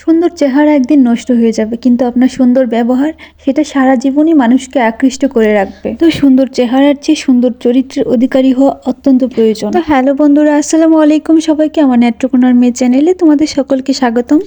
সুন্দর চেহারা একদিন নষ্ট হয়ে যাবে, কিন্তু আপনার সুন্দর ব্যবহার সেটা সারা জীবনই মানুষকে আকৃষ্ট করে রাখবে। তো সুন্দর চেহারার চেয়ে সুন্দর চরিত্রের অধিকারী হওয়া অত্যন্ত প্রয়োজন। তো হ্যালো বন্ধুরা, আসসালামু আলাইকুম সবাইকে। আমার নেত্রকোনার মেয়ে চ্যানেলে তোমাদের সকলকে স্বাগতম।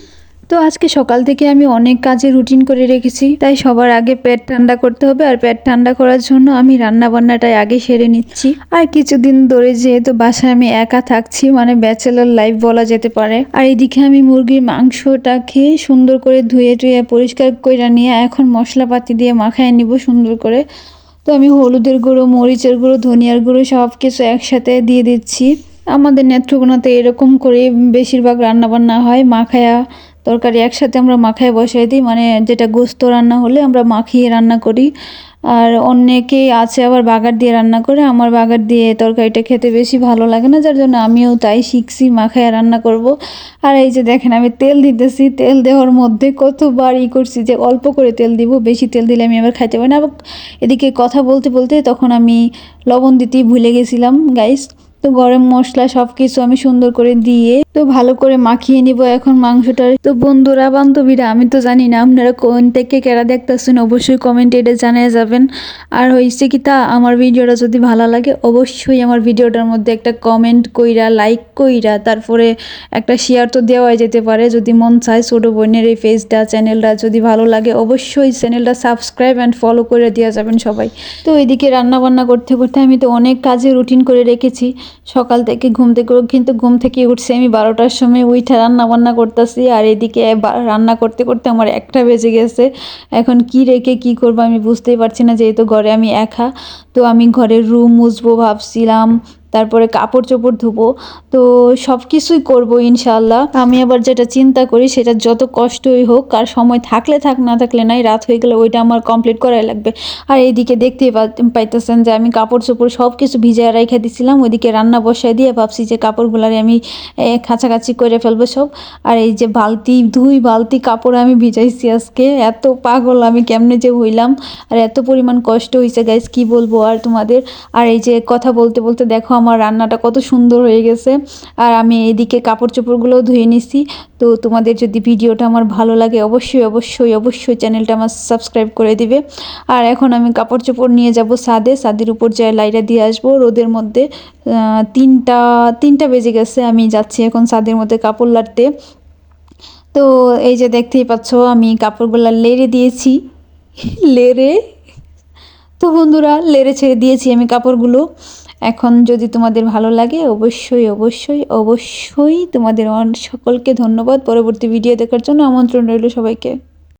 তো আজকে সকাল থেকে আমি অনেক কাজে রুটিন করে রেখেছি, তাই সবার আগে পেট ঠান্ডা করতে হবে। আর পেট ঠান্ডা করার জন্য আমি রান্না বান্নাটাই আগে সেরে নিচ্ছি। আর কিছুদিন ধরে যেহেতু বাসায় আমি একা থাকছি, মানে ব্যাচেলর লাইফ বলা যেতে পারে। আর এদিকে আমি মুরগির মাংসটাকে সুন্দর করে ধুয়ে টুয়ে পরিষ্কার করে নিয়ে এখন মশলাপাতি দিয়ে মাখায় নিব সুন্দর করে। তো আমি হলুদের গুঁড়ো, মরিচের গুঁড়ো, ধনিয়ার গুঁড়ো সব কিছু একসাথে দিয়ে দিচ্ছি। আমাদের নেত্রকোনাতে এরকম করে বেশিরভাগ রান্নাবান্না হয়, মাখায়া তরকারি একসাথে আমরা মাখায় বসাই দিই, মানে যেটা গোস্ত রান্না হলে আমরা মাখিয়ে রান্না করি। আর অনেকেই আছে আবার বাগার দিয়ে রান্না করে। আমার বাগার দিয়ে তরকারিটা খেতে বেশি ভালো লাগে না, যার জন্য আমিও তাই শিখছি মাখায় রান্না করব। আর এই যে দেখেন আমি তেল দিতেছি, তেল দেওয়ার মধ্যে কতবার করছি যে অল্প করে তেল দিব, বেশি তেল দিলে আমি আবার খাইতে পারি না। আবার এদিকে কথা বলতে বলতে তখন আমি লবণ দিতেই ভুলে গেছিলাম গাইস। তো গরম মশলা সব কিছু আমি সুন্দর করে দিয়ে তো ভালো করে মাখিয়ে নিব এখন মাংসটা। তো বন্ধুরা বান্ধবীরা, আমি তো জানি না আপনারা কোন থেকে কেরা দেখতেছেন, অবশ্যই কমেন্টে এটা জানিয়ে যাবেন। আর হয়েছে কি তা, আমার ভিডিওটা যদি ভালো লাগে অবশ্যই আমার ভিডিওটার মধ্যে একটা কমেন্ট কইরা, লাইক কইরা, তারপরে একটা শেয়ার তো দেওয়াই যেতে পারে যদি মন চায়। ছোটো বোনের এই পেজটা, চ্যানেলটা যদি ভালো লাগে অবশ্যই চ্যানেলটা সাবস্ক্রাইব অ্যান্ড ফলো করে দেওয়া যাবেন সবাই। তো এদিকে রান্না বান্না করতে করতে আমি তো অনেক কাজে রুটিন করে রেখেছি সকাল থেকে। কিন্তু ঘুম থেকে উঠছি আমি 12টার সময়, উঠে রান্না বান্না করতেছি। আর এদিকে রান্না করতে করতে আমার 1টা বেজে গেছে। এখন কি রেখে কি করবো আমি বুঝতেই পারছি না, যেহেতু ঘরে আমি একা। তো আমি ঘরের রুম মুছবো ভাবছিলাম, তারপরে কাপড় চোপড় ধুবো, তো সব কিছুই করবো ইনশাল্লাহ। আমি আবার যেটা চিন্তা করি সেটা যত কষ্টই হোক, আর সময় থাকলে থাক, না থাকলে নাই, রাত হয়ে গেলে ওইটা আমার কমপ্লিট করাই লাগবে। আর এইদিকে দেখতেই পাইতেছেন যে আমি কাপড় চোপড় সব কিছু ভিজায় রেখে দিছিলাম, ওইদিকে রান্না বসায় দিয়ে ভাবছি যে কাপড়গুলারে আমি কাছাকাছি করে ফেলবো সব। আর এই যে দুই বালতি কাপড় আমি ভিজাইছি আজকে। এত পাগল আমি কেমনে যে হইলাম, আর এত পরিমাণ কষ্ট হয়েছে গাইস, কি বলবো আর তোমাদের। আর এই যে কথা বলতে বলতে দেখো আমার রান্নাটা কত সুন্দর হয়ে গেছে। আর আমি এদিকে কাপড় চোপড়গুলোও ধুয়ে নিছি। তো তোমাদের যদি ভিডিওটা আমার ভালো লাগে অবশ্যই অবশ্যই অবশ্যই চ্যানেলটা আমার সাবস্ক্রাইব করে দিবে। আর এখন আমি কাপড় চোপড় নিয়ে যাব ছাদের উপর যায় লাইটা দিয়ে আসবো রোদের মধ্যে। 3টা বেজে গেছে, আমি যাচ্ছি এখন ছাদের মধ্যে কাপড় লাড়তে। তো এই যে দেখতেই পাচ্ছ আমি কাপড়গুলো লেড়ে দিয়েছি লেড়ে তো বন্ধুরা লেড়ে ছেড়ে দিয়েছি আমি কাপড়গুলো। এখন যদি তোমাদের ভালো লাগে অবশ্যই অবশ্যই অবশ্যই তোমাদের সকলকে ধন্যবাদ। পরবর্তী ভিডিও দেখার জন্য আমন্ত্রণ রইল সবাইকে।